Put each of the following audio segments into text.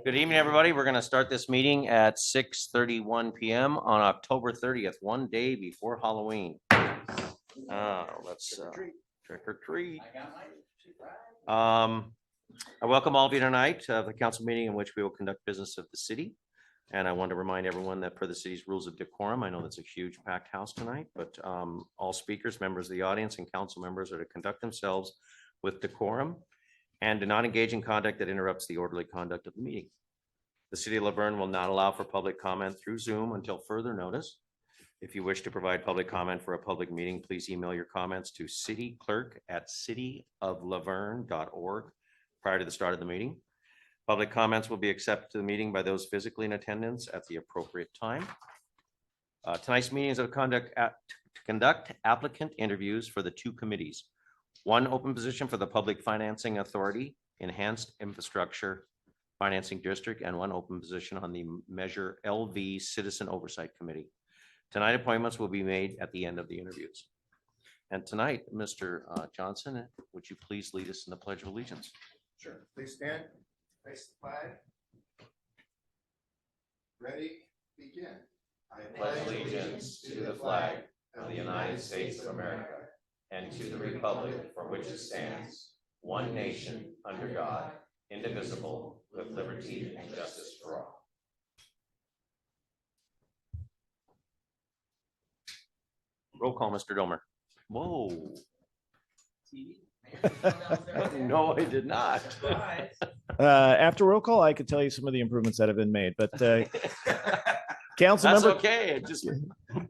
Good evening, everybody. We're going to start this meeting at 6:31 p.m. on October 30th, one day before Halloween. Let's trick or treat. I welcome all of you tonight to the council meeting in which we will conduct business of the city. And I want to remind everyone that per the city's rules of decorum, I know that's a huge packed house tonight, but all speakers, members of the audience, and council members are to conduct themselves with decorum and do not engage in conduct that interrupts the orderly conduct of the meeting. The city of Laverne will not allow for public comment through Zoom until further notice. If you wish to provide public comment for a public meeting, please email your comments to cityclerk@cityoflaverne.org prior to the start of the meeting. Public comments will be accepted to the meeting by those physically in attendance at the appropriate time. Tonight's meeting is to conduct applicant interviews for the two committees. One open position for the Public Financing Authority Enhanced Infrastructure Financing District, and one open position on the Measure LV Citizen Oversight Committee. Tonight, appointments will be made at the end of the interviews. And tonight, Mr. Johnson, would you please lead us in the Pledge of Allegiance? Sure. Please stand. Face the flag. Ready? Begin. I pledge allegiance to the flag of the United States of America and to the republic for which it stands, one nation under God, indivisible, with liberty and justice for all. Roll call, Mr. Domer. Whoa. No, I did not. After roll call, I could tell you some of the improvements that have been made, but council That's member, okay.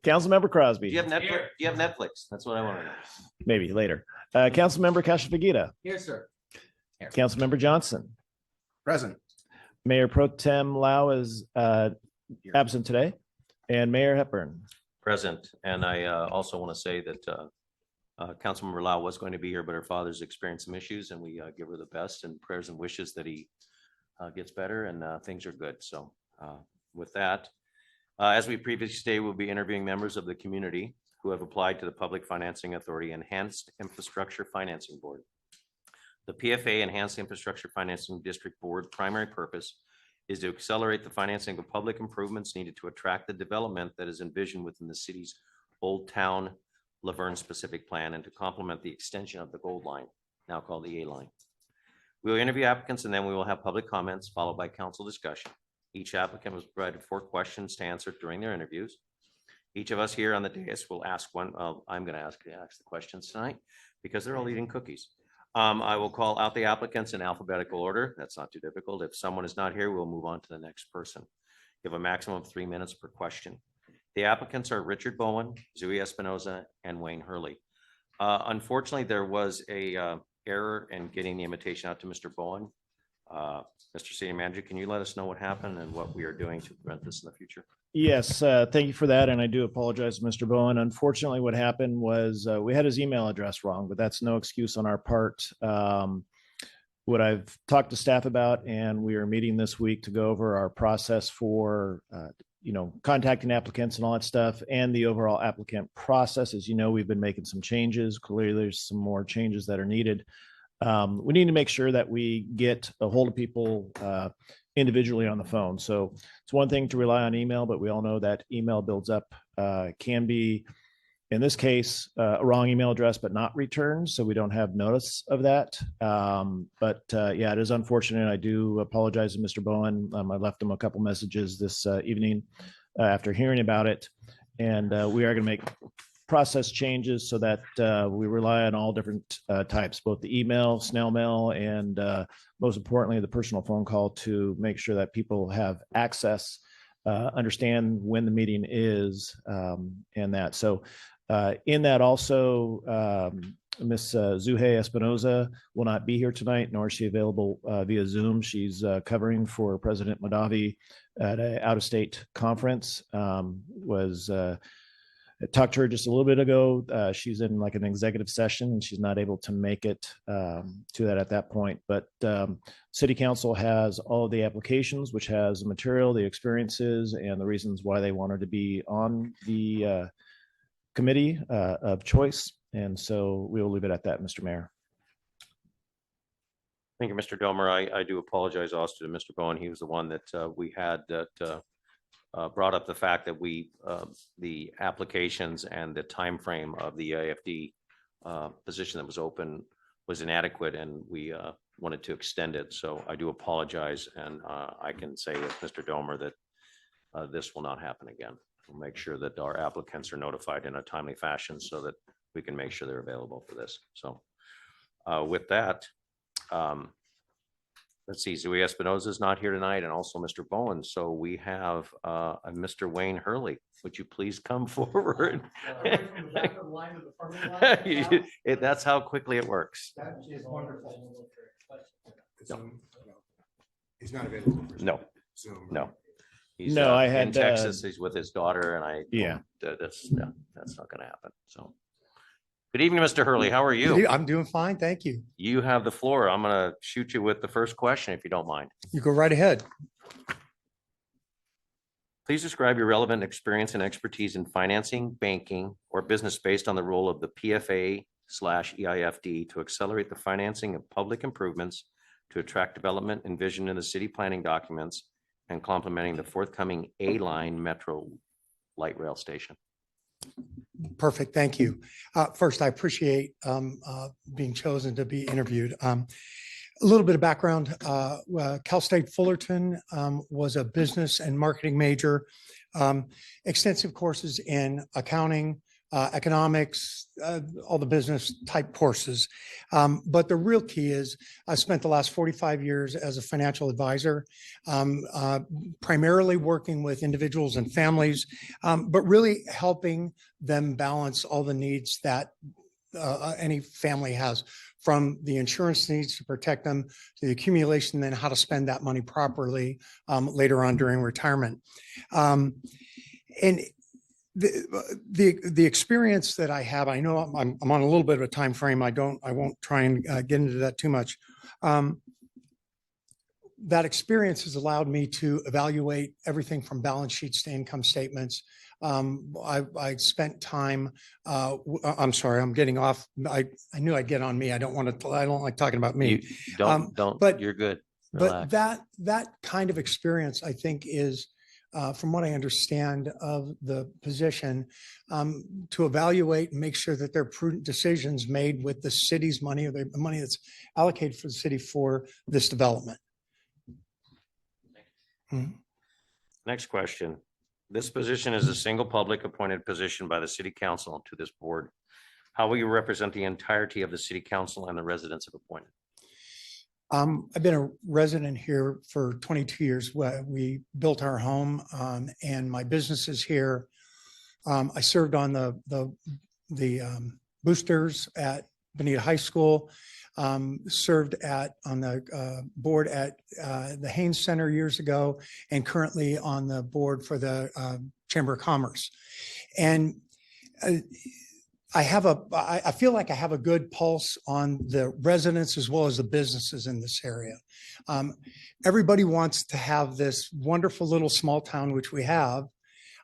council member Crosby. Do you have Netflix? Do you have Netflix? That's what I want to know. Maybe later. Council member Kashifagita. Here, sir. Council member Johnson. Present. Mayor Pro Tem Lau is absent today, and Mayor Hepburn. Present. And I also want to say that Councilmember Lau was going to be here, but her father's experienced some issues, and we give her the best and prayers and wishes that he gets better and things are good. So with that, as we previously stated, we'll be interviewing members of the community who have applied to the Public Financing Authority Enhanced Infrastructure Financing Board. The PFA Enhanced Infrastructure Financing District Board primary purpose is to accelerate the financing of public improvements needed to attract the development that is envisioned within the city's Old Town Laverne specific plan and to complement the extension of the Gold Line, now called the A Line. We will interview applicants and then we will have public comments followed by council discussion. Each applicant was provided 4 questions to answer during their interviews. Each of us here on the dais will ask one. I'm going to ask the questions tonight because they're all eating cookies. I will call out the applicants in alphabetical order. That's not too difficult. If someone is not here, we'll move on to the next person. You have a maximum of 3 minutes per question. The applicants are Richard Bowen, Zooey Espinoza, and Wayne Hurley. Unfortunately, there was a error in getting the invitation out to Mr. Bowen. Mr. City Manager, can you let us know what happened and what we are doing to prevent this in the future? Yes, thank you for that. And I do apologize, Mr. Bowen. Unfortunately, what happened was we had his email address wrong, but that's no excuse on our part. What I've talked to staff about, and we are meeting this week to go over our process for, contacting applicants and all that stuff, and the overall applicant process. As you know, we've been making some changes. Clearly, there's some more changes that are needed. We need to make sure that we get a hold of people individually on the phone. So it's one thing to rely on email, but we all know that email builds up, can be, in this case, a wrong email address, but not returned. So we don't have notice of that. Yeah, it is unfortunate. I do apologize to Mr. Bowen. I left him a couple messages this evening after hearing about it. And we are going to make process changes so that we rely on all different types, both the email, snail mail, and most importantly, the personal phone call to make sure that people have access, understand when the meeting is, and that. So in that also, Ms. Zuhey Espinoza will not be here tonight, nor is she available via Zoom. She's covering for President Madavi at an out-of-state conference. I talked to her just a little bit ago. She's in like an executive session and she's not able to make it to that at that point. But City Council has all of the applications, which has the material, the experiences, and the reasons why they wanted to be on the committee of choice. And so we will leave it at that, Mr. Mayor. Thank you, Mr. Domer. I do apologize also to Mr. Bowen. He was the one that we had that brought up the fact that the applications and the time frame of the IFD position that was open was inadequate, and we wanted to extend it. So I do apologize, and I can say with Mr. Domer that this will not happen again. We'll make sure that our applicants are notified in a timely fashion so that we can make sure they're available for this. So with that, let's see, Zoe Espinoza is not here tonight, and also Mr. Bowen. So we have Mr. Wayne Hurley. Would you please come forward? That's how quickly it works. That is wonderful. No. He's not available. for No, Zoom. no. He's No, I in had, Texas. He's with his daughter, and Yeah. that's not going to happen. So, good evening, Mr. Hurley. How are you? I'm doing fine, thank you. You have the floor. I'm going to shoot you with the first question, if you don't mind. You go right ahead. Please describe your relevant experience and expertise in financing, banking, or business based on the role of the PFA/EIFD to accelerate the financing of public improvements to attract development envisioned in the city planning documents and complementing the forthcoming A-Line Metro light rail station. Perfect, thank you. First, I appreciate being chosen to be interviewed. A little bit of background, Cal State Fullerton was a business and marketing major, extensive courses in accounting, economics, all the business type courses. But the real key is I spent the last 45 years as a financial advisor, primarily working with individuals and families, but really helping them balance all the needs that any family has, from the insurance needs to protect them to the accumulation, then how to spend that money properly later on during retirement. And the experience that I have, I know I'm on a little bit of a time frame. I won't try and get into that too much. That experience has allowed me to evaluate everything from balance sheets to income statements. I spent time. I'm sorry, I'm getting off. I knew I'd get on me. I don't like talking about me. Don't, but- you're good. But Relax. that kind of experience, I think, is from what I understand of the position, to evaluate and make sure that there are prudent decisions made with the city's money, or the money that's allocated for the city for this development. Mhm. Next question. This position is a single public appointed position by the city council to this board. How will you represent the entirety of the city council and the residents of appointed? I've been a resident here for 22 years. We built our home, and my business is here. I served on the boosters at Bonita High School, served on the board at the Haynes Center years ago, and currently on the board for the Chamber of Commerce. And I feel like I have a good pulse on the residents as well as the businesses in this area. Everybody wants to have this wonderful little small town, which we have,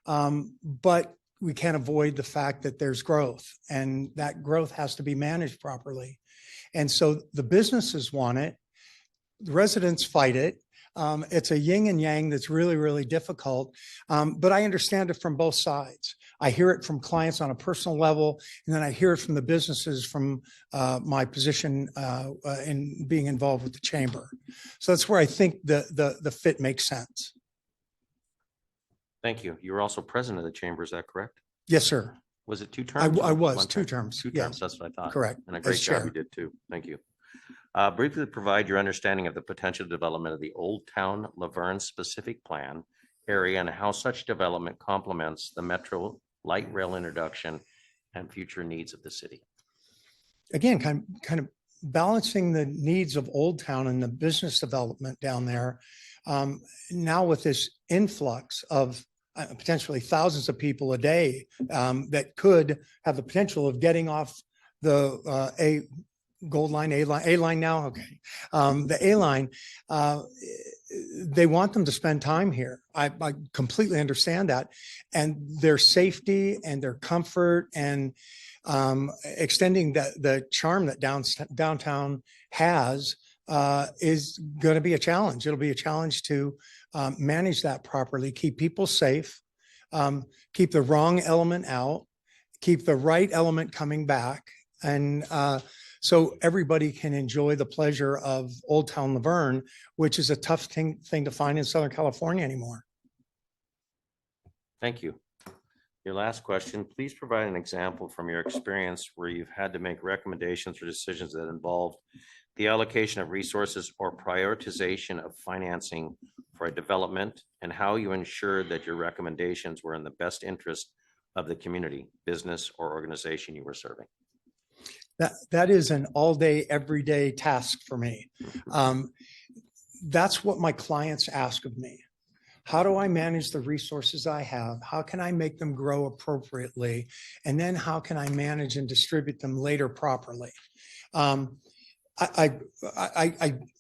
but we can't avoid the fact that there's growth, and that growth has to be managed properly. And so the businesses want it, the residents fight it. It's a yin and yang that's really, really difficult, but I understand it from both sides. I hear it from clients on a personal level, and then I hear it from the businesses from my position in being involved with the chamber. So that's where I think the fit makes sense. Thank you. You were also president of the chamber, is that correct? Yes, sir. Was it 2 terms? I or was one 2 term? terms. 2 Yeah, terms, that's what I thought. correct. And a As great job chair. you did too. Thank you. Briefly provide your understanding of the potential development of the Old Town Laverne specific plan area and how such development complements the Metro light rail introduction and future needs of the city. Again, kind of balancing the needs of Old Town and the business development down there. Now with this influx of potentially thousands of people a day that could have the potential of getting off the Gold Line, A line now, okay. The A line, they want them to spend time here. I completely understand that. And their safety and their comfort and extending the charm that downtown has is going to be a challenge. It'll be a challenge to manage that properly, keep people safe, keep the wrong element out, keep the right element coming back. And so everybody can enjoy the pleasure of Old Town Laverne, which is a tough thing to find in Southern California anymore. Thank you. Your last question, please provide an example from your experience where you've had to make recommendations or decisions that involved the allocation of resources or prioritization of financing for a development, and how you ensured that your recommendations were in the best interest of the community, business, or organization you were serving. That is an all day, every day task for me. That's what my clients ask of me. How do I manage the resources I have? How can I make them grow appropriately? And then how can I manage and distribute them later properly? I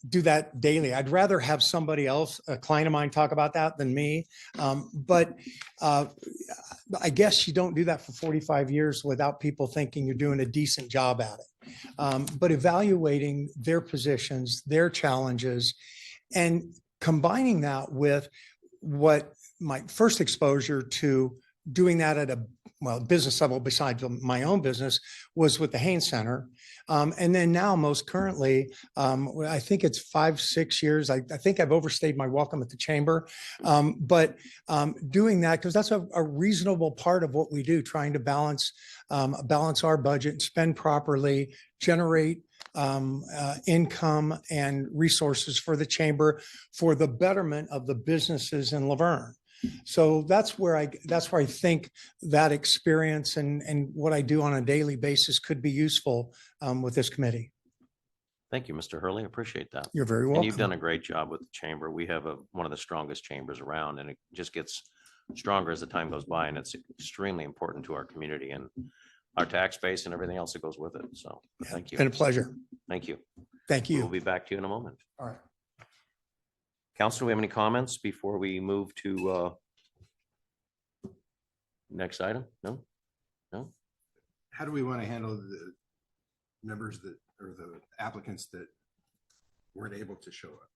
do that daily. I'd rather have somebody else, a client of mine, talk about that than me. But I guess you don't do that for 45 years without people thinking you're doing a decent job at it. But evaluating their positions, their challenges, and combining that with what my first exposure to doing that at a business level besides my own business was with the Haynes Center. And then now most currently, I think it's 5-6 years. I think I've overstayed my welcome at the chamber. But doing that, because that's a reasonable part of what we do, trying to balance our budget, spend properly, generate income and resources for the chamber for the betterment of the businesses in Laverne. So that's where I think that experience and what I do on a daily basis could be useful with this committee. Thank you, Mr. Hurley. Appreciate that. You're very welcome. And you've done a great job with the chamber. We have one of the strongest chambers around, and it just gets stronger as the time goes by, and it's extremely important to our community and our tax base and everything else that goes with it. So thank you. Been a pleasure. Thank you. Thank We'll you. be back to you in a moment. All right. Council, do we have any comments before we move to next item? No? No? How do we want to handle the members that, or the applicants that weren't able to show up?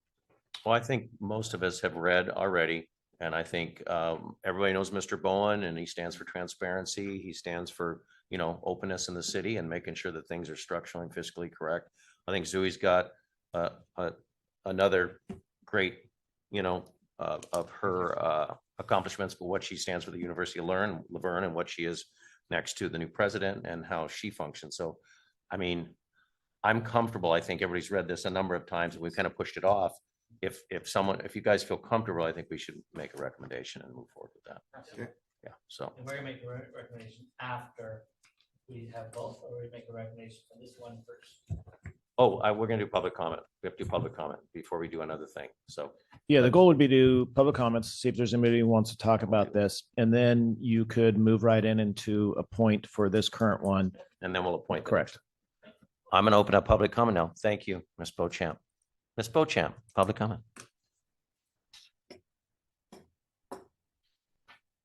Well, I think most of us have read already, and I think everybody knows Mr. Bowen, and he stands for transparency. He stands for, openness in the city and making sure that things are structurally and fiscally correct. I think Zooey's got another great, of her accomplishments, but what she stands for the University of Laverne, and what she is next to the new president and how she functions. So, I mean, I'm comfortable. I think everybody's read this a number of times and we've kind of pushed it off. If you guys feel comfortable, I think we should make a recommendation and move forward with that. Okay. Yeah. So And we're gonna make a recommendation after we have both, or we make a recommendation for this one first? we're gonna do public comment. We have to do public comment before we do another thing. So Yeah, the goal would be to do public comments, see if there's anybody who wants to talk about this. And then you could move right into a point for this current one. and then we'll appoint. the Correct. next. I'm gonna open up public comment now. Thank you, Ms. Beauchamp. Ms. Beauchamp, public comment.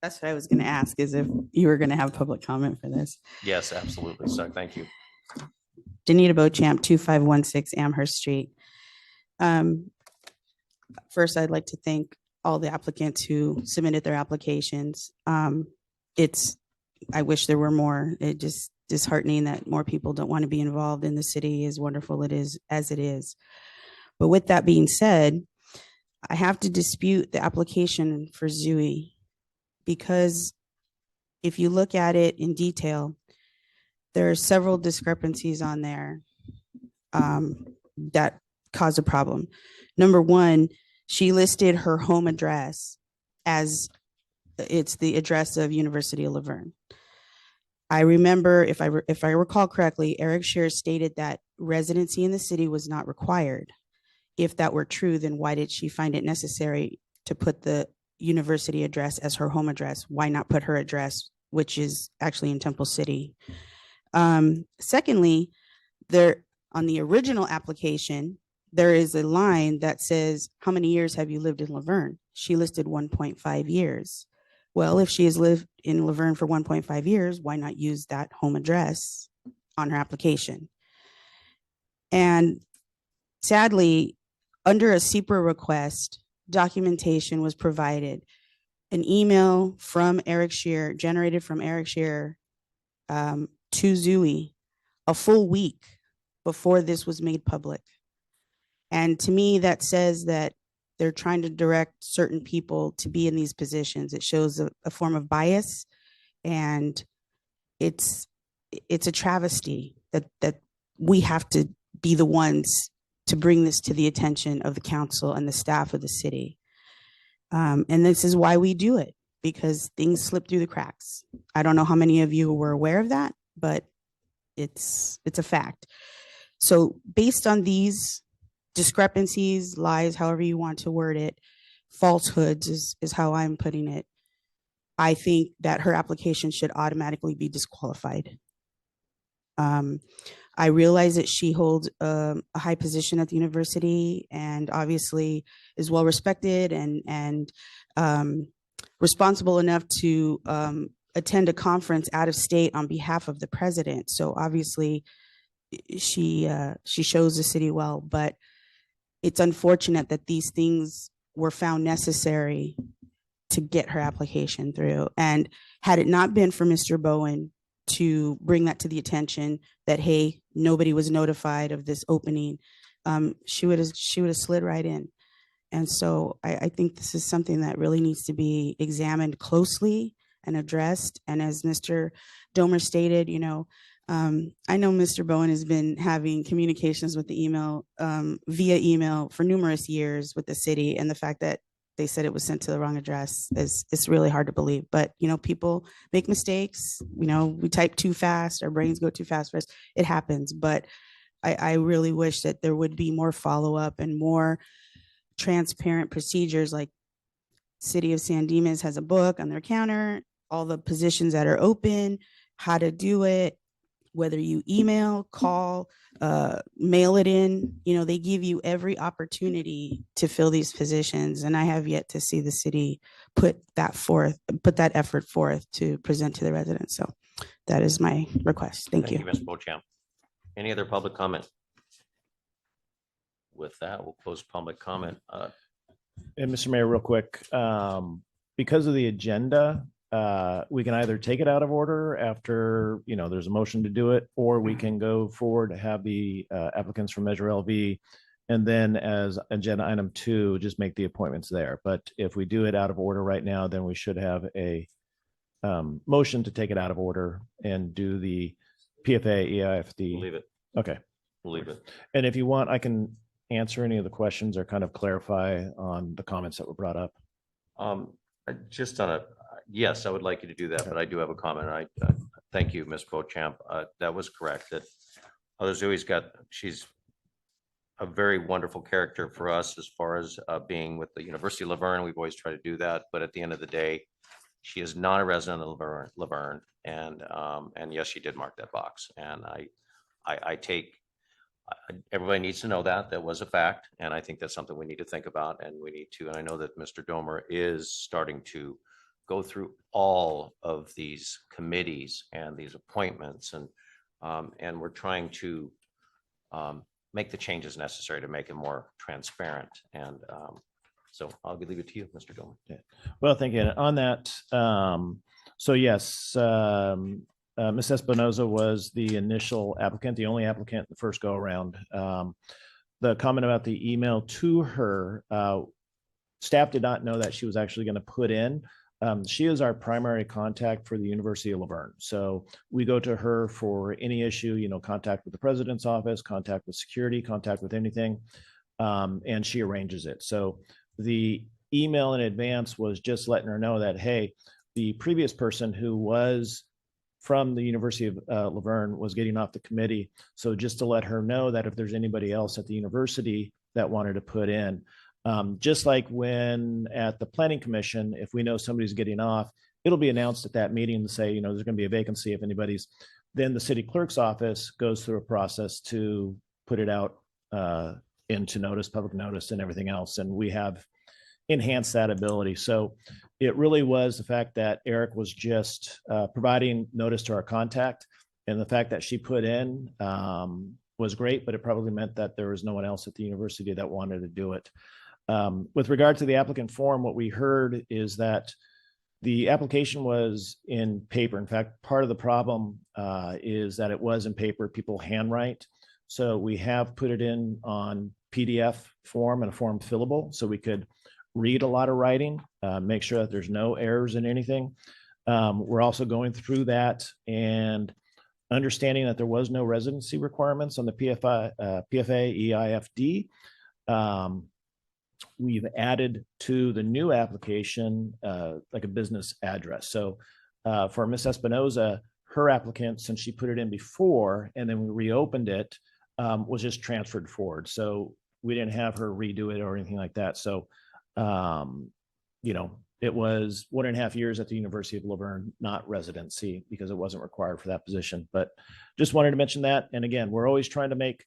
That's what I was going to ask, is if you were going to have public comment for this. Yes, absolutely. So thank you. Danita Beauchamp, 2516 Amherst Street. First, I'd like to thank all the applicants who submitted their applications. I wish there were more. It just disheartening that more people don't want to be involved in the city, as wonderful it is as it is. But with that being said, I have to dispute the application for Zooey, because if you look at it in detail, there are several discrepancies on there that cause a problem. Number one, she listed her home address as it's the address of University of Laverne. I remember, if I recall correctly, Eric Shear stated that residency in the city was not required. If that were true, then why did she find it necessary to put the university address as her home address? Why not put her address, which is actually in Temple City? Secondly, there on the original application, there is a line that says, how many years have you lived in Laverne? She listed 1.5 years. Well, if she has lived in Laverne for 1.5 years, why not use that home address on her application? And sadly, under a SEPR request, documentation was provided. An email from Eric Shear, generated from Eric Shear, to Zooey a full week before this was made public. And to me, that says that they're trying to direct certain people to be in these positions. It shows a form of bias, and it's a travesty that we have to be the ones to bring this to the attention of the council and the staff of the city. And this is why we do it, because things slip through the cracks. I don't know how many of you were aware of that, but it's a fact. So based on these discrepancies, lies, however you want to word it, falsehoods is how I'm putting it, I think that her application should automatically be disqualified. I realize that she holds a high position at the university and obviously is well respected and responsible enough to attend a conference out of state on behalf of the president. So obviously she shows the city well, but it's unfortunate that these things were found necessary to get her application through. And had it not been for Mr. Bowen to bring that to the attention that, hey, nobody was notified of this opening, she would have slid right in. And so I think this is something that really needs to be examined closely and addressed. And as Mr. Domer stated, I know Mr. Bowen has been having communications with the email, via email for numerous years with the city, and the fact that they said it was sent to the wrong address it's really hard to believe. But people make mistakes. We type too fast, our brains go too fast for us. It happens. But I really wish that there would be more follow-up and more transparent procedures. Like City of San Dimas has a book on their counter, all the positions that are open, how to do it, whether you email, call, mail it in. They give you every opportunity to fill these positions. And I have yet to see the city put that effort forth to present to the residents. So that is my request. Thank you. Ms. Beauchamp. Any other public comment? With that, we'll close public comment. And Mr. Mayor, real quick, because of the agenda, we can either take it out of order after, there's a motion to do it, or we can go forward to have the applicants from Measure LV. And then as agenda item 2, just make the appointments there. But if we do it out of order right now, then we should have a motion to take it out of order and do the PFA, EIFD. We'll leave it. Okay. We'll leave it. And if you want, I can answer any of the questions or kind of clarify on the comments that were brought up. Just on yes, I would like you to do that, but I do have a comment. I thank you, Ms. Beauchamp. That was correct. That she's a very wonderful character for us as far as being with the University of Laverne. We've always tried to do that, but at the end of the day, she is not a resident of Laverne, and yes, she did mark that box. And I take. Everybody needs to know that was a fact, and I think that's something we need to think about, and we need to. And I know that Mr. Domer is starting to go through all of these committees and these appointments, and we're trying to make the changes necessary to make it more transparent. And so I'll leave it to you, Mr. Domer. Yeah. Well, thank you. And on that, so yes, Ms. Espinoza was the initial applicant, the only applicant the first go around. The comment about the email to her, staff did not know that she was actually going to put in. She is our primary contact for the University of Laverne. So we go to her for any issue, contact with the president's office, contact with security, contact with anything, and she arranges it. So the email in advance was just letting her know that, hey, the previous person who was from the University of Laverne was getting off the committee. So just to let her know that if there's anybody else at the university that wanted to put in, just like when at the Planning Commission, if we know somebody's getting off, it'll be announced at that meeting to say, there's going to be a vacancy if anybody's, then the city clerk's office goes through a process to put it out into notice, public notice and everything else. And we have enhanced that ability. So it really was the fact that Eric was just providing notice to our contact, and the fact that she put in was great, but it probably meant that there was no one else at the university that wanted to do it. With regard to the applicant form, what we heard is that the application was in paper. In fact, part of the problem is that it was in paper. People handwrite. So we have put it in on PDF form and a form fillable, so we could read a lot of writing, make sure that there's no errors in anything. We're also going through that and understanding that there was no residency requirements on the PFA EIFD. We've added to the new application like a business address. So for Miss Espinoza, her applicant, since she put it in before and then we reopened it, was just transferred forward. So we didn't have her redo it or anything like that. So, you know, it was 1.5 years at the University of Laverne, not residency, because it wasn't required for that position. But just wanted to mention that. And again, we're always trying to make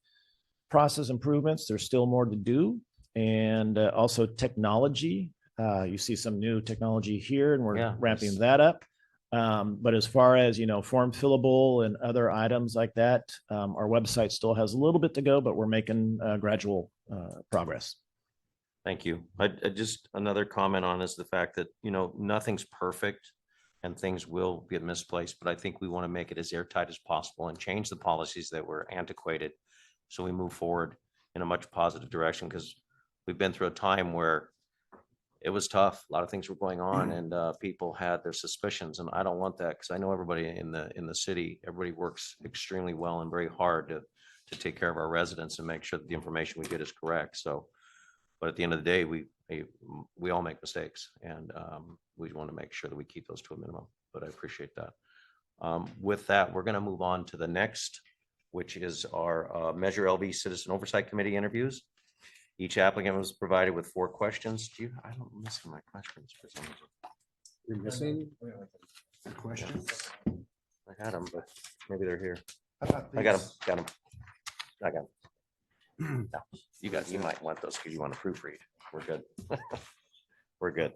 process improvements. There's still more to do. And also technology. You see some new technology here, and we're ramping that up. But as far as, you know, form fillable and other items like that, our website still has a little bit to go, but we're making gradual progress. Thank you. I just, another comment on is the fact that, you know, nothing's perfect and things will get misplaced, but I think we want to make it as airtight as possible and change the policies that were antiquated. So we move forward in a much positive direction, because we've been through a time where it was tough. A lot of things were going on and people had their suspicions, and I don't want that, because I know everybody in the city, everybody works extremely well and very hard to take care of our residents and make sure that the information we get is correct. So, but at the end of the day, we all make mistakes, and we want to make sure that we keep those to a minimum, but I appreciate that. With that, we're going to move on to the next, which is our Measure LV Citizen Oversight Committee interviews. Each applicant was provided with 4 questions. I don't miss my questions for some reason. You're missing the questions? I had them, but maybe they're here. I thought I got these- them. I got them. No, you might want those because you want to proofread. We're good. We're good.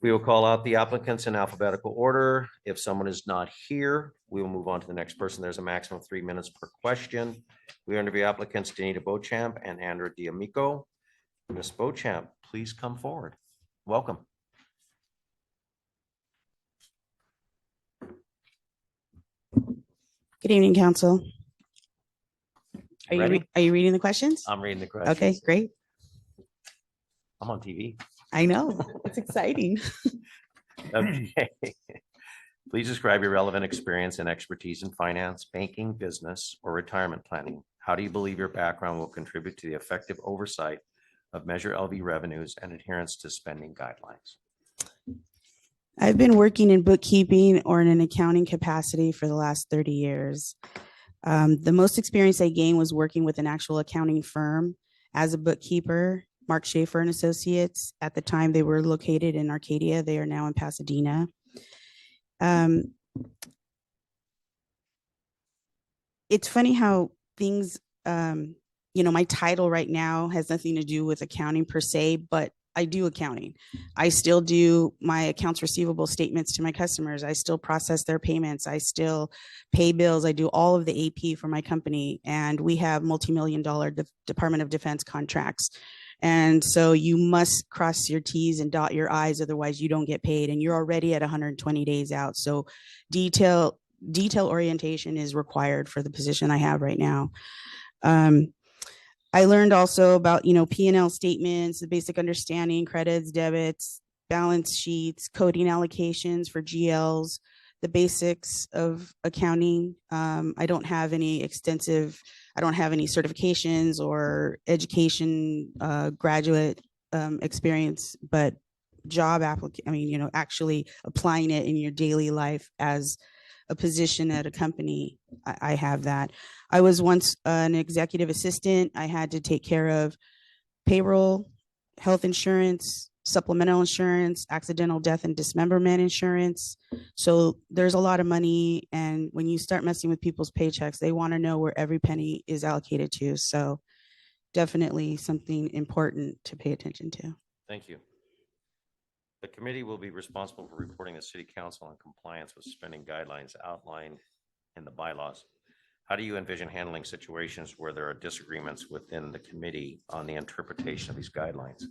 We will call out the applicants in alphabetical order. If someone is not here, we will move on to the next person. There's a maximum of 3 minutes per question. We interview applicants Danita Beauchamp and Andrew D'Amico. Ms. Beauchamp, please come forward. Welcome. Good evening, council. Are you, Ready? are you reading the questions? I'm reading the questions. Okay, great. I'm on TV. I know, it's exciting. Okay. Please describe your relevant experience and expertise in finance, banking, business, or retirement planning. How do you believe your background will contribute to the effective oversight of Measure LV revenues and adherence to spending guidelines? I've been working in bookkeeping or in an accounting capacity for the last 30 years. The most experience I gained was working with an actual accounting firm as a bookkeeper, Mark Schaefer and Associates. At the time, they were located in Arcadia. They are now in Pasadena. It's funny how things, you know, my title right now has nothing to do with accounting per se, but I do accounting. I still do my accounts receivable statements to my customers. I still process their payments. I still pay bills. I do all of the AP for my company. And we have multi-million-dollar Department of Defense contracts. And so you must cross your T's and dot your I's, otherwise you don't get paid. And you're already at 120 days out. So detail orientation is required for the position I have right now. I learned also about, you know, P&L statements, the basic understanding, credits, debits, balance sheets, coding allocations for GLs, the basics of accounting. I don't have any certifications or education, graduate experience, but actually applying it in your daily life as a position at a company, I have that. I was once an executive assistant. I had to take care of payroll, health insurance, supplemental insurance, accidental death and dismemberment insurance. So there's a lot of money. And when you start messing with people's paychecks, they want to know where every penny is allocated to. So definitely something important to pay attention to. Thank you. The committee will be responsible for reporting to City Council on compliance with spending guidelines outlined in the bylaws. How do you envision handling situations where there are disagreements within the committee on the interpretation of these guidelines?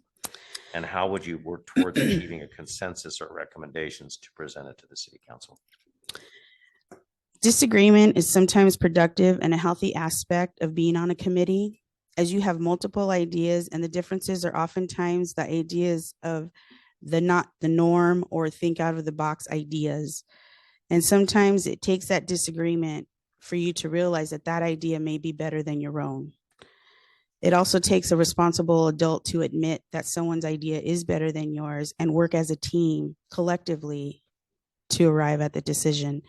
And how would you work towards achieving a consensus or recommendations to present it to the city council? Disagreement is sometimes productive and a healthy aspect of being on a committee, as you have multiple ideas, and the differences are oftentimes the ideas of the not the norm or think out of the box ideas. And sometimes it takes that disagreement for you to realize that that idea may be better than your own. It also takes a responsible adult to admit that someone's idea is better than yours and work as a team collectively to arrive at the decision.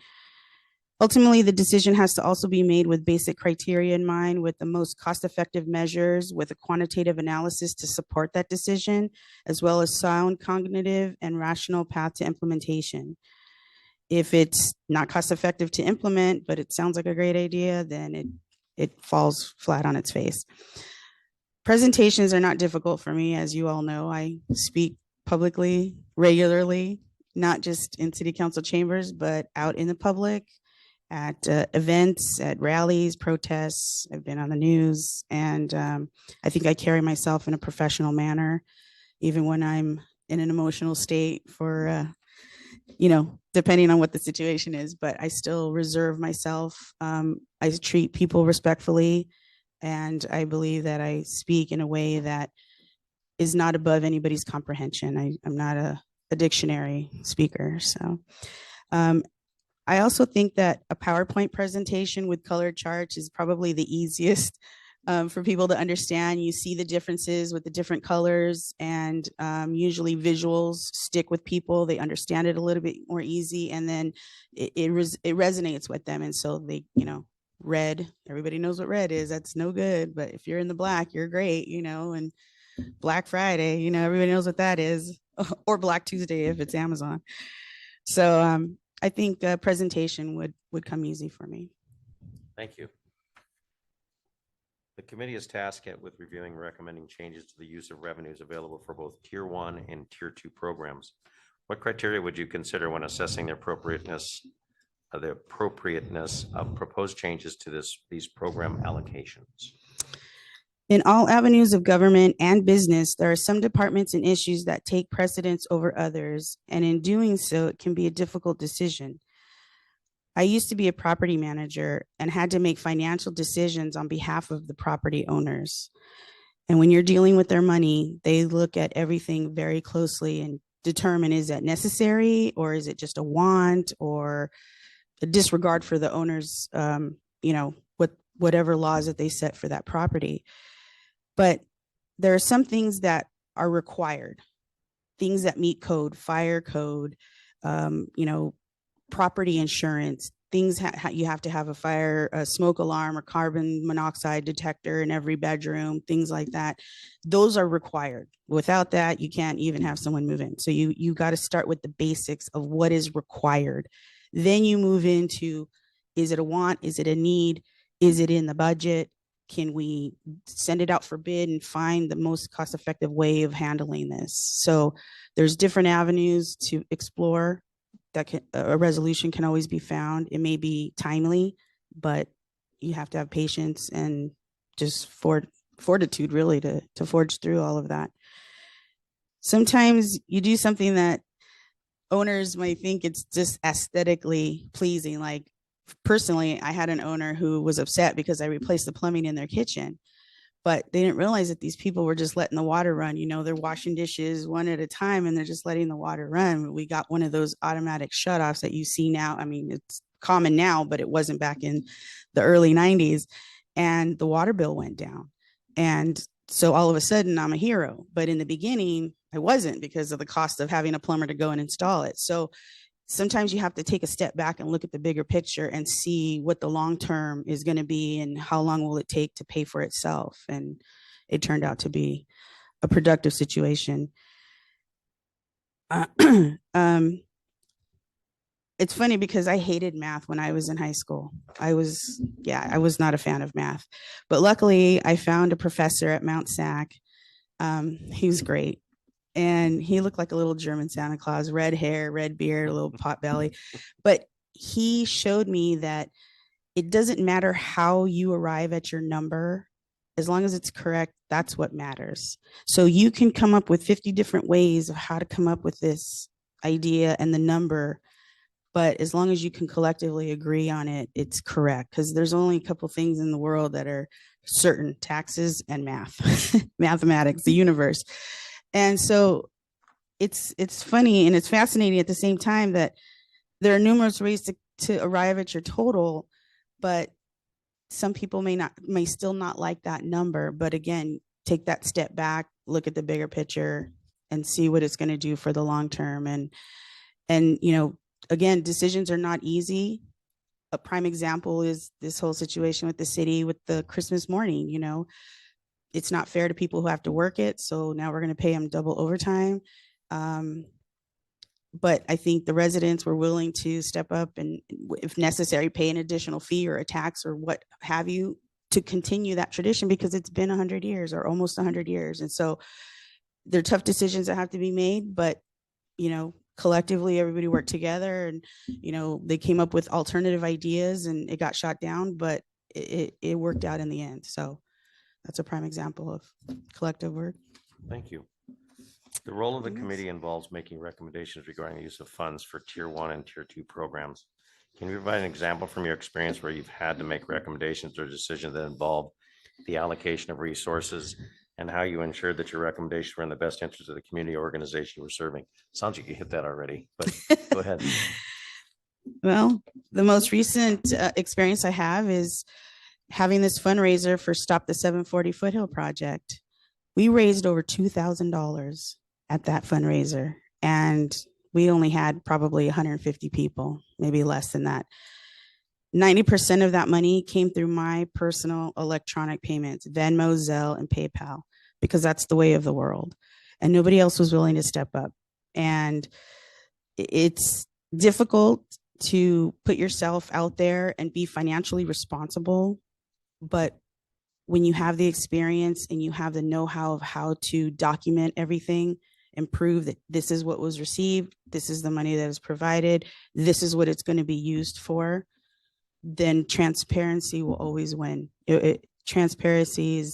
Ultimately, the decision has to also be made with basic criteria in mind, with the most cost-effective measures, with a quantitative analysis to support that decision, as well as sound cognitive and rational path to implementation. If it's not cost-effective to implement, but it sounds like a great idea, then it falls flat on its face. Presentations are not difficult for me, as you all know. I speak publicly regularly, not just in city council chambers, but out in the public, at events, at rallies, protests. I've been on the news, and I think I carry myself in a professional manner, even when I'm in an emotional state for, depending on what the situation is, but I still reserve myself. I treat people respectfully, and I believe that I speak in a way that is not above anybody's comprehension. I'm not a dictionary speaker. So I also think that a PowerPoint presentation with colored charts is probably the easiest for people to understand. You see the differences with the different colors, and usually visuals stick with people. They understand it a little bit more easy, and then it resonates with them. And so they, red, everybody knows what red is. That's no good. But if you're in the black, you're great, and Black Friday, everybody knows what that is, or Black Tuesday if it's Amazon. So I think a presentation would come easy for me. Thank you. The committee is tasked with reviewing and recommending changes to the use of revenues available for both Tier 1 and Tier 2 programs. What criteria would you consider when assessing the appropriateness of proposed changes to these program allocations? In all avenues of government and business, there are some departments and issues that take precedence over others, and in doing so, it can be a difficult decision. I used to be a property manager and had to make financial decisions on behalf of the property owners. And when you're dealing with their money, they look at everything very closely and determine, is that necessary, or is it just a want, or a disregard for the owners, whatever laws that they set for that property. But there are some things that are required, things that meet code, fire code, property insurance, things you have to have a smoke alarm or carbon monoxide detector in every bedroom, things like that. Those are required. Without that, you can't even have someone move in. So you got to start with the basics of what is required. Then you move into, is it a want? Is it a need? Is it in the budget? Can we send it out for bid and find the most cost-effective way of handling this? So there's different avenues to explore that a resolution can always be found. It may be timely, but you have to have patience and just fortitude really to forge through all of that. Sometimes you do something that owners might think it's just aesthetically pleasing. Like personally, I had an owner who was upset because I replaced the plumbing in their kitchen, but they didn't realize that these people were just letting the water run. They're washing dishes one at a time and they're just letting the water run. We got one of those automatic shutoffs that you see now. I mean, it's common now, but it wasn't back in the early 90s. And the water bill went down. And so all of a sudden I'm a hero. But in the beginning, I wasn't, because of the cost of having a plumber to go and install it. So sometimes you have to take a step back and look at the bigger picture and see what the long term is going to be and how long will it take to pay for itself. And it turned out to be a productive situation. It's funny because I hated math when I was in high school. I was not a fan of math, but luckily I found a professor at Mount SAC. He was great. And he looked like a little German Santa Claus, red hair, red beard, a little pot belly. But he showed me that it doesn't matter how you arrive at your number. As long as it's correct, that's what matters. So you can come up with 50 different ways of how to come up with this idea and the number, but as long as you can collectively agree on it, it's correct. Because there's only a couple things in the world that are certain: taxes and math, mathematics, the universe. And so it's funny and it's fascinating at the same time that there are numerous ways to arrive at your total, but some people may still not like that number. But again, take that step back, look at the bigger picture, and see what it's going to do for the long term. And again, decisions are not easy. A prime example is this whole situation with the city with the Christmas morning. It's not fair to people who have to work it, so now we're going to pay them double overtime. But I think the residents were willing to step up and, if necessary, pay an additional fee or a tax or what have you to continue that tradition, because it's been 100 years or almost 100 years. And so they're tough decisions that have to be made, but, collectively everybody worked together and, they came up with alternative ideas and it got shot down, but it worked out in the end. So that's a prime example of collective work. Thank you. The role of the committee involves making recommendations regarding the use of funds for Tier 1 and Tier 2 programs. Can you provide an example from your experience where you've had to make recommendations or decisions that involve the allocation of resources and how you ensured that your recommendations were in the best interest of the community organization you were serving? Sounds like you hit that already, but go ahead. Well, the most recent experience I have is having this fundraiser for Stop the 740 Foothill Project. We raised over $2,000 at that fundraiser, and we only had probably 150 people, maybe less than that. 90% of that money came through my personal electronic payments, Venmo, Zelle, and PayPal, because that's the way of the world. And nobody else was willing to step up. And it's difficult to put yourself out there and be financially responsible, but when you have the experience and you have the know-how of how to document everything and prove that this is what was received, this is the money that is provided, this is what it's going to be used for, then transparency will always win. Transparency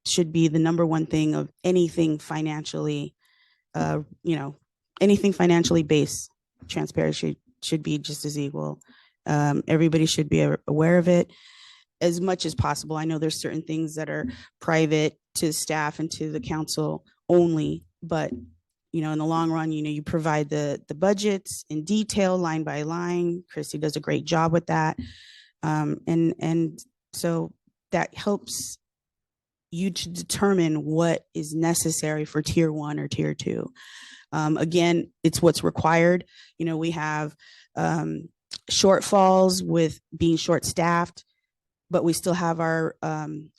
should be the number one thing of anything financially, anything financially based. Transparency should be just as equal. Everybody should be aware of it as much as possible. I know there's certain things that are private to staff and to the council only, but in the long run, you provide the budgets in detail, line by line. Christy does a great job with that. And so that helps you to determine what is necessary for Tier 1 or Tier 2. Again, it's what's required. We have shortfalls with being short-staffed, but we still have our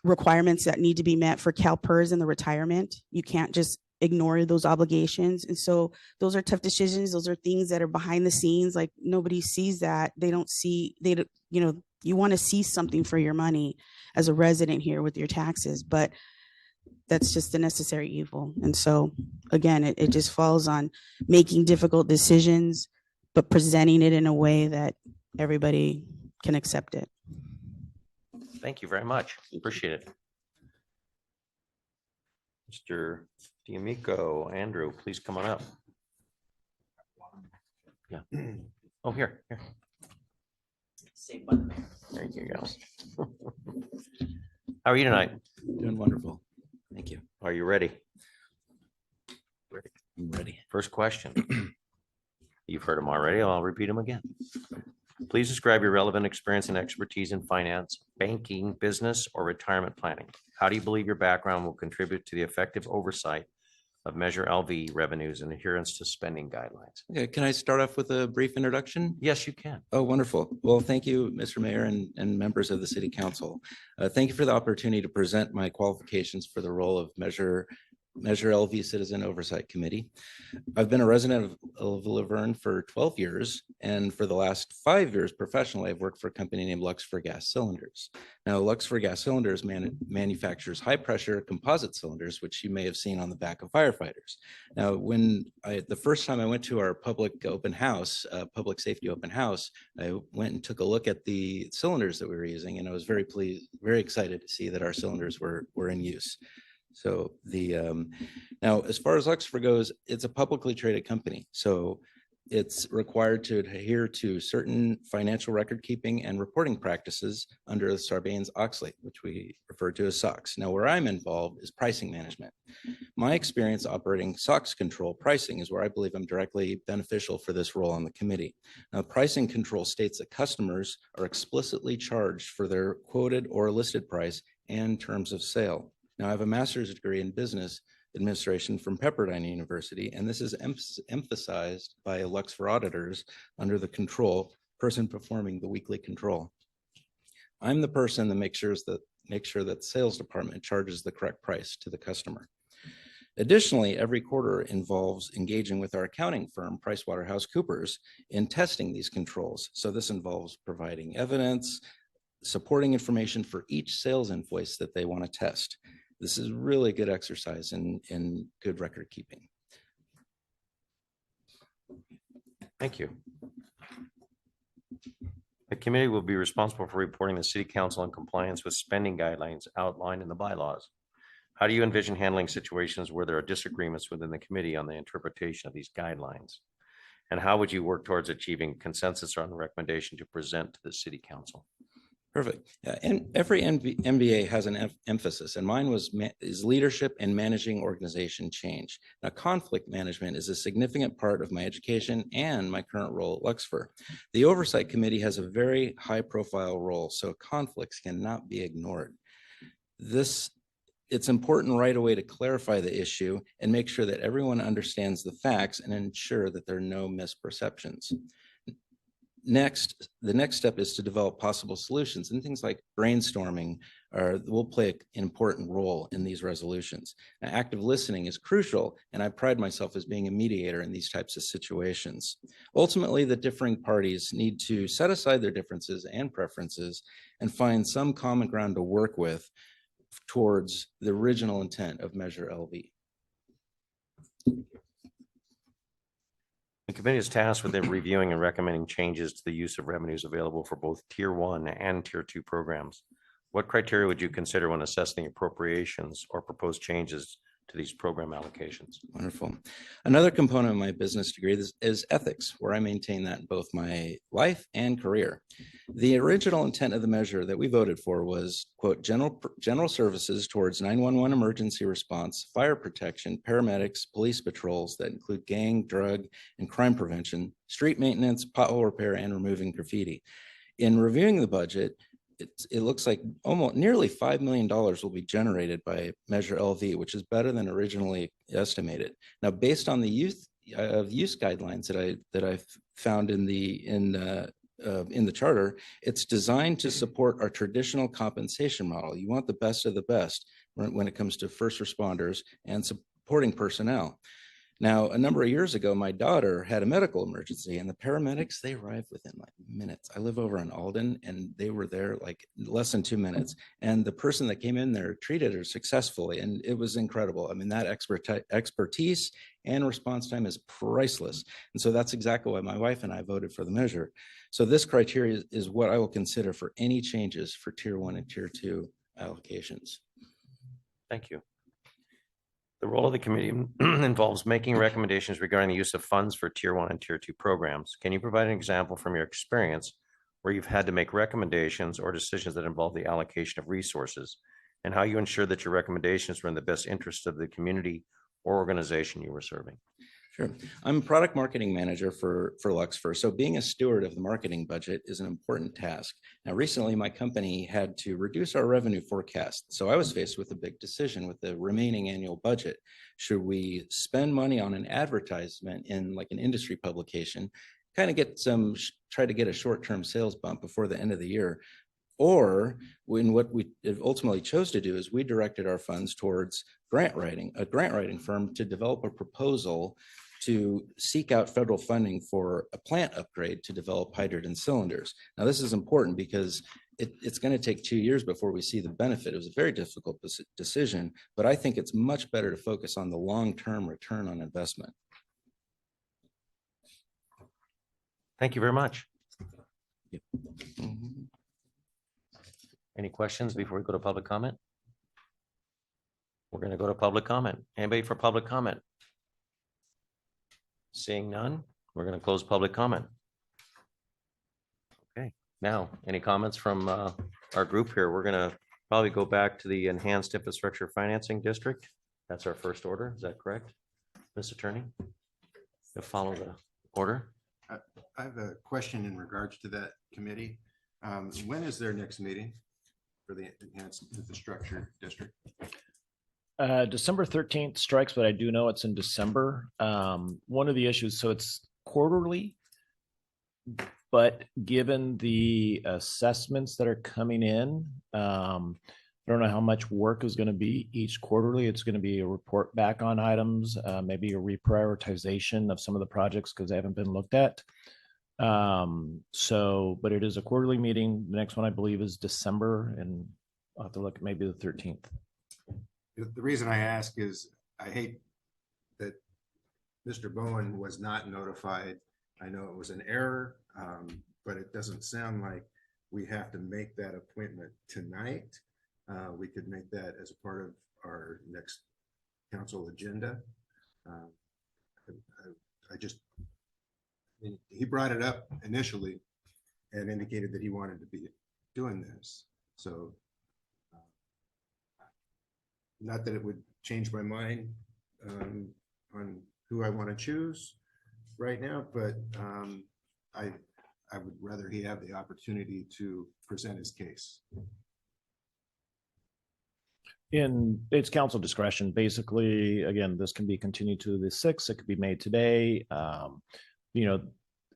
requirements that need to be met for CalPERS and the retirement. You can't just ignore those obligations. And so those are tough decisions. Those are things that are behind the scenes. Like, nobody sees that. They don't see, you want to see something for your money as a resident here with your taxes, but that's just a necessary evil. And so again, it just falls on making difficult decisions, but presenting it in a way that everybody can accept it. Thank you very much. Appreciate it. Mr. D'Amico, Andrew, please come on up. Yeah. Oh, here. Saved by the mayor. There you go. How are you tonight? Doing wonderful. Thank you. Are you ready? I'm ready. First question. You've heard them already. I'll repeat them again. Please describe your relevant experience and expertise in finance, banking, business, or retirement planning. How do you believe your background will contribute to the effective oversight of Measure LV revenues and adherence to spending guidelines? Okay, can I start off with a brief introduction? Yes, you can. Oh, wonderful. Well, thank you, Mr. Mayor and members of the City Council. Thank you for the opportunity to present my qualifications for the role of Measure Measure LV Citizen Oversight Committee. I've been a resident of Laverne for 12 years, and for the last 5 years professionally, I've worked for a company named Luxfer Gas Cylinders. Now, Luxfer Gas Cylinders manufactures high-pressure composite cylinders, which you may have seen on the back of firefighters. Now, the first time I went to our public open house, public safety open house, I went and took a look at the cylinders that we were using, and I was very pleased, very excited to see that our cylinders were in use. So now, as far as Luxfer goes, it's a publicly traded company. So it's required to adhere to certain financial record keeping and reporting practices under the Sarbanes-Oxley, which we refer to as SOX. Now, where I'm involved is pricing management. My experience operating SOX control pricing is where I believe I'm directly beneficial for this role on the committee. Now, pricing control states that customers are explicitly charged for their quoted or listed price and terms of sale. Now, I have a master's degree in business administration from Pepperdine University, and this is emphasized by Luxfer auditors under the control person performing the weekly control. I'm the person that makes sure that the sales department charges the correct price to the customer. Additionally, every quarter involves engaging with our accounting firm, PricewaterhouseCoopers, in testing these controls. So this involves providing evidence, supporting information for each sales invoice that they want to test. This is really good exercise in good record keeping. Thank you. The committee will be responsible for reporting to City Council on compliance with spending guidelines outlined in the bylaws. How do you envision handling situations where there are disagreements within the committee on the interpretation of these guidelines? And how would you work towards achieving consensus on the recommendation to present to the City Council? Perfect. Yeah, and every MBA has an emphasis, and mine is leadership and managing organization change. Now, conflict management is a significant part of my education and my current role at Luxfer. The Oversight Committee has a very high-profile role, so conflicts cannot be ignored. It's important right away to clarify the issue and make sure that everyone understands the facts and ensure that there are no misperceptions. Next, the next step is to develop possible solutions, and things like brainstorming will play an important role in these resolutions. Now, active listening is crucial, and I pride myself as being a mediator in these types of situations. Ultimately, the differing parties need to set aside their differences and preferences and find some common ground to work with towards the original intent of Measure LV. The committee is tasked with reviewing and recommending changes to the use of revenues available for both Tier 1 and Tier 2 programs. What criteria would you consider when assessing appropriations or proposed changes to these program allocations? Wonderful. Another component of my business degree is ethics, where I maintain that in both my life and career. The original intent of the measure that we voted for was, quote, general services towards 911 emergency response, fire protection, paramedics, police patrols that include gang, drug, and crime prevention, street maintenance, pothole repair, and removing graffiti. In reviewing the budget, it looks like almost nearly $5 million will be generated by Measure LV, which is better than originally estimated. Now, based on the use guidelines that I found in the charter, it's designed to support our traditional compensation model. You want the best of the best when it comes to first responders and supporting personnel. Now, a number of years ago, my daughter had a medical emergency, and the paramedics, they arrived within like minutes. I live over in Alden, and they were there like less than 2 minutes. And the person that came in there treated her successfully, and it was incredible. I mean, that expertise and response time is priceless. And so that's exactly why my wife and I voted for the measure. So this criteria is what I will consider for any changes for Tier 1 and Tier 2 allocations. Thank you. The role of the committee involves making recommendations regarding the use of funds for Tier 1 and Tier 2 programs. Can you provide an example from your experience where you've had to make recommendations or decisions that involve the allocation of resources, and how you ensure that your recommendations were in the best interest of the community or organization you were serving? Sure. I'm a product marketing manager for Luxfer. So being a steward of the marketing budget is an important task. Now, recently, my company had to reduce our revenue forecast. So I was faced with a big decision with the remaining annual budget. Should we spend money on an advertisement in like an industry publication, kind of try to get a short-term sales bump before the end of the year, Or when what we ultimately chose to do is we directed our funds towards a grant writing firm to develop a proposal to seek out federal funding for a plant upgrade to develop hydrogen cylinders. Now, this is important because it's going to take 2 years before we see the benefit. It was a very difficult decision, but I think it's much better to focus on the long-term return on investment. Thank you very much. Mhm. Any questions before we go to public comment? We're going to go to public comment. Anybody for public comment? Seeing none, we're going to close public comment. Okay, now, any comments from our group here? We're going to probably go back to the Enhanced Infrastructure Financing District. That's our first order. Is that correct, Ms. Attorney? To follow the order. I have a question in regards to that committee. When is their next meeting for the Enhanced Infrastructure District? December 13th strikes, but I do know it's in December. One of the issues, so it's quarterly, but given the assessments that are coming in, I don't know how much work is going to be each quarterly. It's going to be a report back on items, maybe a reprioritization of some of the projects because they haven't been looked at. But it is a quarterly meeting. The next one I believe is December, and I'll have to look at maybe the 13th. The reason I ask is I hate that Mr. Bowen was not notified. I know it was an error, but it doesn't sound like we have to make that appointment tonight. We could make that as a part of our next council agenda. He brought it up initially and indicated that he wanted to be doing this. So not that it would change my mind on who I want to choose right now, but I would rather he have the opportunity to present his case. In its council discretion, basically, again, this can be continued to the 6th. It could be made today.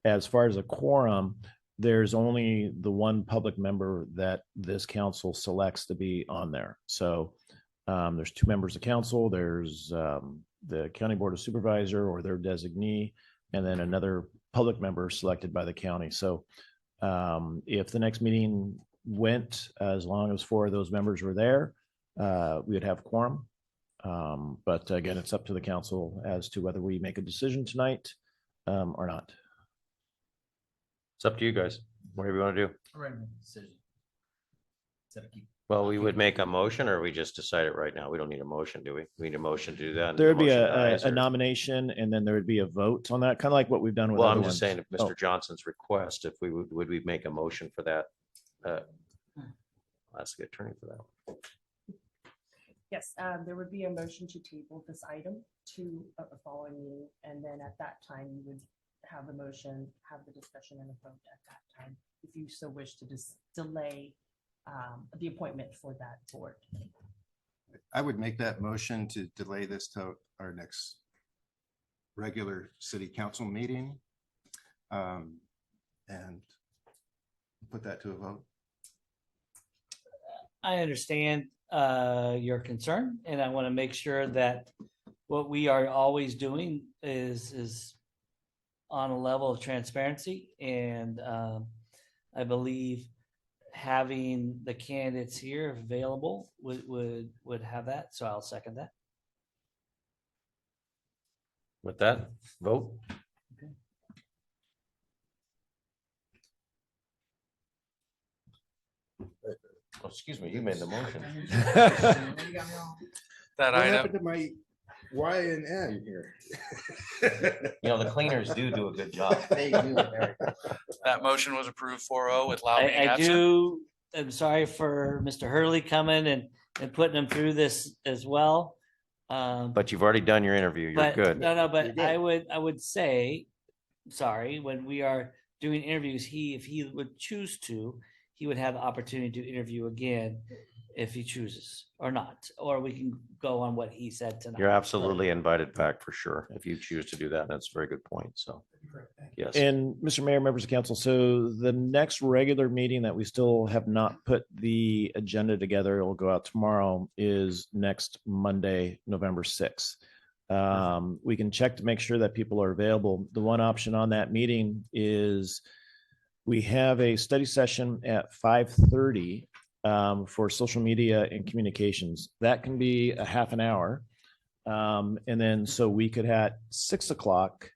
As far as a quorum, there's only the one public member that this council selects to be on there. So there's 2 members of council. There's the county board of supervisor or their designee, and then another public member selected by the county. So if the next meeting went, as long as 4 of those members were there, we would have quorum. But again, it's up to the council as to whether we make a decision tonight or not. It's up to you guys, whatever you want to do. Decision. Well, we would make a motion, or we just decide it right now. We don't need a motion, do we? We need a motion to do that. and There would the be motion a dies, or- nomination, and then there would be a vote on that, kind of like what we've done with Well, other I'm just ones. saying, if Oh. Mr. Johnson's request, if we would we make a motion for that? I'll ask the attorney for that. Yes, there would be a motion to table this item to a following meeting, and then at that time, you would have the motion, have the discussion and a vote at that time, if you so wish to delay the appointment for that board. I would make that motion to delay this to our next regular city council meeting and put that to a vote. I understand your concern, and I want to make sure that what we are always doing is on a level of transparency. And I believe having the candidates here available would have that. So I'll second that. With that, vote. Oh, excuse me, you made the motion. What happened to my Y and N here? The cleaners do a good job. That motion was approved 4-0 with Lau being I absent. I'm sorry for Mr. Hurley coming and putting him through this as well. But you've already done your interview. You're But good. no, You're but good. I would say, sorry, when we are doing interviews, if he would choose to, he would have the opportunity to interview again if he chooses or not, or we can go on what he said tonight. You're absolutely invited back for sure. If you choose to do that, that's a very good point. So Yes. And Mr. Mayor, members of council, so the next regular meeting that we still have not put the agenda together, it'll go out tomorrow, is next Monday, November 6th. We can check to make sure that people are available. The one option on that meeting is we have a study session at 5:30 for social media and communications. That can be a half an hour. And then so we could at 6 o'clock,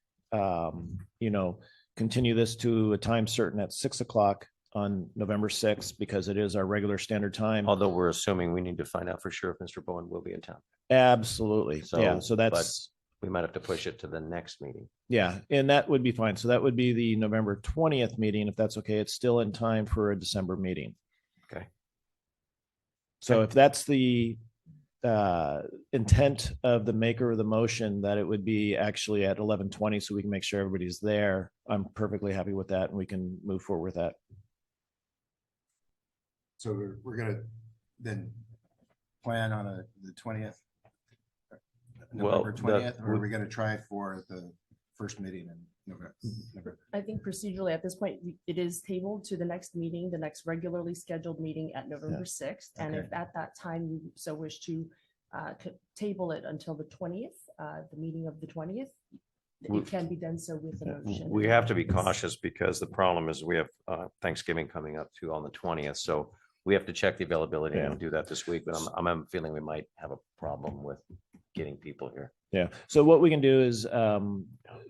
continue this to a time certain at 6 o'clock on November 6th, because it is our regular standard time. Although we're assuming we need to find out for sure if Mr. Bowen will be in town. Absolutely. Yeah. So but that's, we might have to push it to the next meeting. yeah. And that would be fine. So that would be the November 20th meeting. If that's okay, it's still in time for a December meeting. Okay. So if that's the intent of the maker of the motion, that it would be actually at 11:20, so we can make sure everybody's there, I'm perfectly happy with that, and we can move forward with that. So we're gonna then plan on the 20th? November 20th, or are we gonna try for the first meeting in November? I think procedurally at this point, it is tabled to the next meeting, the next regularly scheduled meeting at November 6th. And if at that time you so wish to table it until the 20th, the meeting of the 20th, it can be done so with the motion. We have to be cautious because the problem is we have Thanksgiving coming up too on the 20th. So we have to check the availability and do that this week, but I'm feeling we might have a problem with getting people here. Yeah. So what we can do is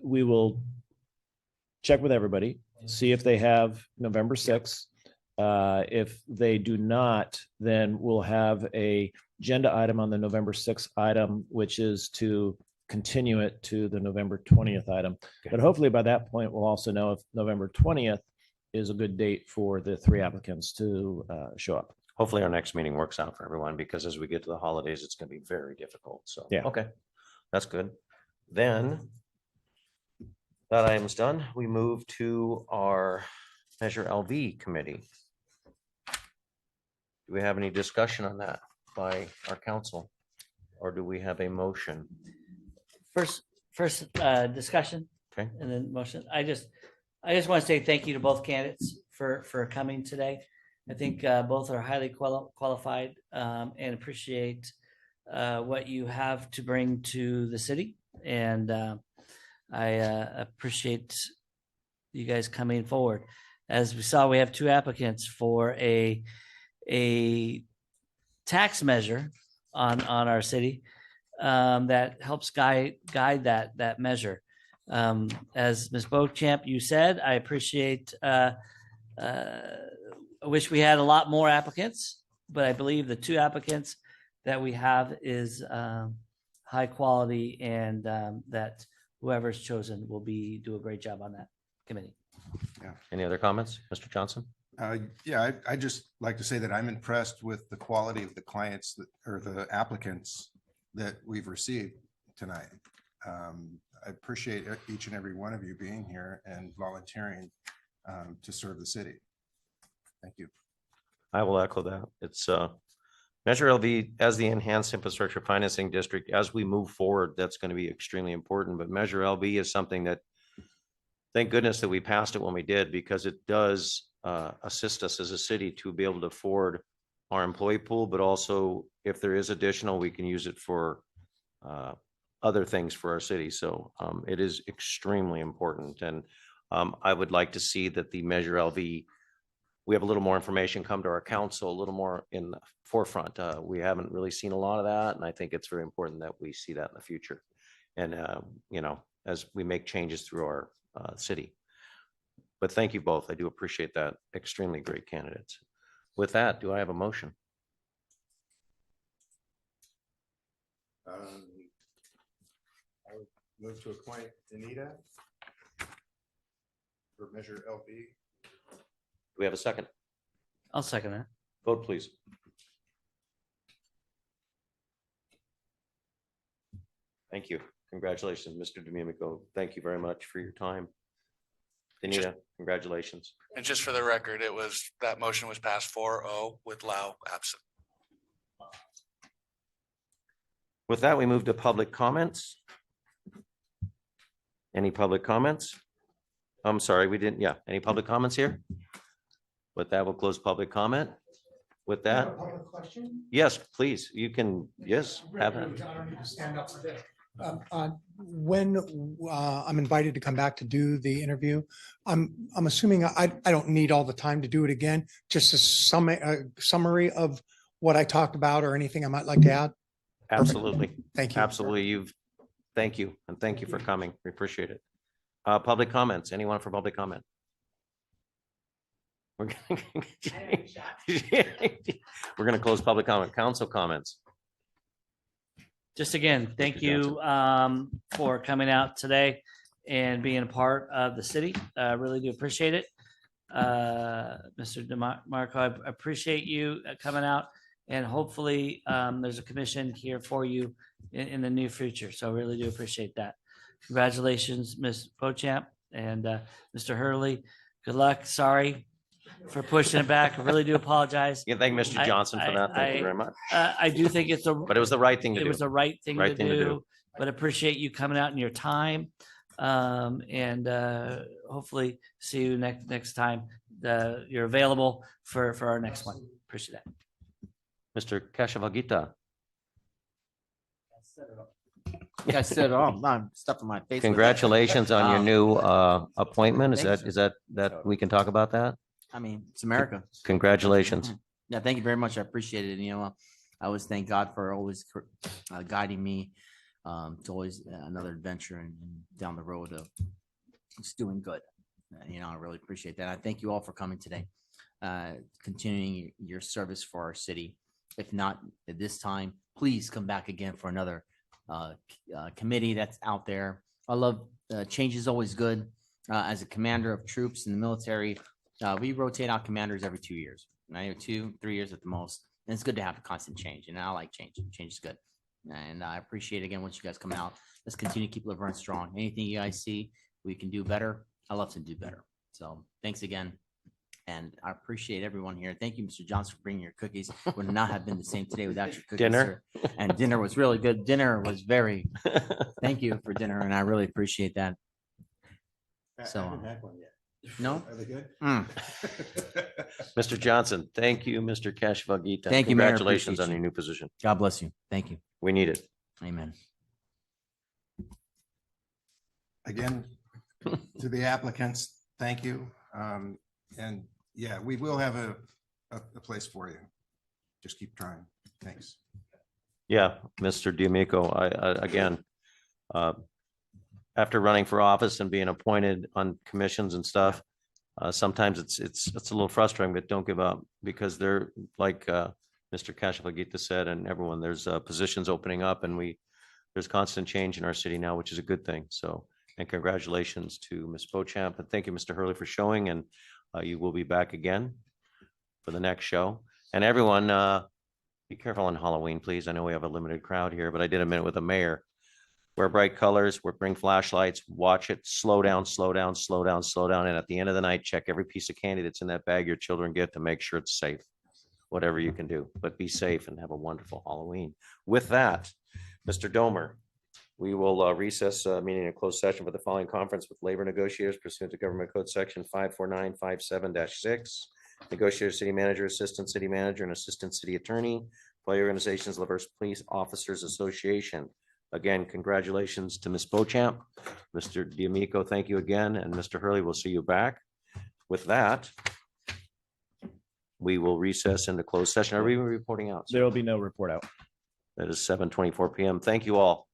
we will check with everybody, see if they have November 6th. If they do not, then we'll have a agenda item on the November 6th item, which is to continue it to the November 20th item. Okay. But hopefully by that point, we'll also know if November 20th is a good date for the 3 applicants to show up. Hopefully our next meeting works out for everyone, because as we get to the holidays, it's going to be very difficult. So, Yeah. Okay, that's good. Then that item's done. We move to our Measure LV committee. Do we have any discussion on that by our council? Or do we have a motion? First discussion. Okay. And then motion. I just want to say thank you to both candidates for coming today. I think both are highly qualified and appreciate what you have to bring to the city. And I appreciate you guys coming forward. As we saw, we have 2 applicants for a tax measure on our city that helps guide that measure. As Ms. Beauchamp, you said, I appreciate I wish we had a lot more applicants, but I believe the 2 applicants that we have is high quality, and that whoever's chosen will do a great job on that committee. Any other comments, Mr. Johnson? Yeah, I just like to say that I'm impressed with the quality of the clients or the applicants that we've received tonight. I appreciate each and every one of you being here and volunteering to serve the city. Thank you. I will echo that. It's Measure LV as the enhanced infrastructure financing district. As we move forward, that's going to be extremely important. But Measure LV is something that, thank goodness that we passed it when we did, because it does assist us as a city to be able to afford our employee pool, but also if there is additional, we can use it for other things for our city. So it is extremely important. And I would like to see that the Measure LV, we have a little more information come to our council, a little more in the forefront. We haven't really seen a lot of that. And I think it's very important that we see that in the future. And, as we make changes through our city. But thank you both. I do appreciate that. Extremely great candidates. With that, do I have a motion? I would move to appoint Anita for Measure LV. Do we have a second? I'll second that. Vote, please. Thank you. Congratulations, Mr. D'Amico. Thank you very much for your time. Anita, congratulations. And just for the record, that motion was passed 4-0 with Lau absent. With that, we move to public comments. Any public comments? I'm sorry, we didn't, yeah, any public comments here? With that, we'll close public comment. With that, yes, please, you can, yes, have it. When I'm invited to come back to do the interview, I'm assuming I don't need all the time to do it again, just a summary of what I talked about or anything I might like to add. Absolutely, Thank you. absolutely. Thank you, and thank you for coming. We appreciate it. Public comments, anyone for public comment? We're gonna close public comment. Council comments. Just again, thank Mr. you for coming out today and being a part of the city. I really do appreciate it. Mr. DeMarco, I appreciate you coming out, and hopefully there's a commission here for you in the near future. So I really do appreciate that. Congratulations, Ms. Beauchamp and Mr. Hurley. Good luck. Sorry for pushing it back. I really do apologize. You can thank Mr. Johnson for that. Thank you very much. I do think it's But it was the right thing to it do. was the right thing to Right thing to do. do, but appreciate you coming out in your time. And hopefully see you next time you're available for our next one. Appreciate that. Mr. Kashavagita, I said, oh, I'm stuffing my face. with that. congratulations on your Um, new appointment. Is thanks, that we can talk about that? I mean, it's America. Congratulations. Yeah, thank you very much. I appreciate it. I always thank God for always guiding me to always another adventure and down the road of just doing good. I really appreciate that. I thank you all for coming today, continuing your service for our city. If not at this time, please come back again for another committee that's out there. I love change is always good. As a commander of troops in the military, we rotate out commanders every 2 years, 2, 3 years at the most. And it's good to have a constant change. And I like change. Change is good. And I appreciate again once you guys come out. Let's continue to keep Laverne strong. Anything you guys see we can do better, I love to do better. So thanks again. And I appreciate everyone here. Thank you, Mr. Johnson, for bringing your cookies. Would not have been the same today without your cookies. Dinner? Sir. And dinner was really good. Dinner was very, thank you for dinner. And I really appreciate that. So, no? Are they good? Mm. Mr. Johnson, thank you, Mr. Kashavagita. Thank you, Mayor. Congratulations on Appreciate your you. new position. God bless you. Thank you. We need it. Amen. Again, to the applicants, thank you. And yeah, we will have a place for you. Just keep trying. Thanks. Yeah, Mr. D'Amico, I again, after running for office and being appointed on commissions and stuff, sometimes it's a little frustrating, but don't give up because they're like Mr. Kashavagita said, and everyone, there's positions opening up and there's constant change in our city now, which is a good thing. So, and congratulations to Ms. Beauchamp, and thank you, Mr. Hurley, for showing, and you will be back again for the next show. And everyone, be careful on Halloween, please. I know we have a limited crowd here, but I did a minute with the mayor. Wear bright colors, bring flashlights, watch it, slow down, slow down, slow down, slow down. And at the end of the night, check every piece of candy that's in that bag your children get to make sure it's safe. Whatever you can do, but be safe and have a wonderful Halloween. With that, Mr. Domer, we will recess meeting in closed session for the following conference with labor negotiators pursuant to Government Code Section 54957-6. Negotiator, city manager, assistant city manager, and assistant city attorney, employee organizations, Laverse Police Officers Association. Again, congratulations to Ms. Beauchamp. Mr. D'Amico, thank you again. And Mr. Hurley, we'll see you back. With that, we will recess into closed session. Are we reporting out? There will be no report out. That is 7:24 PM. Thank you all.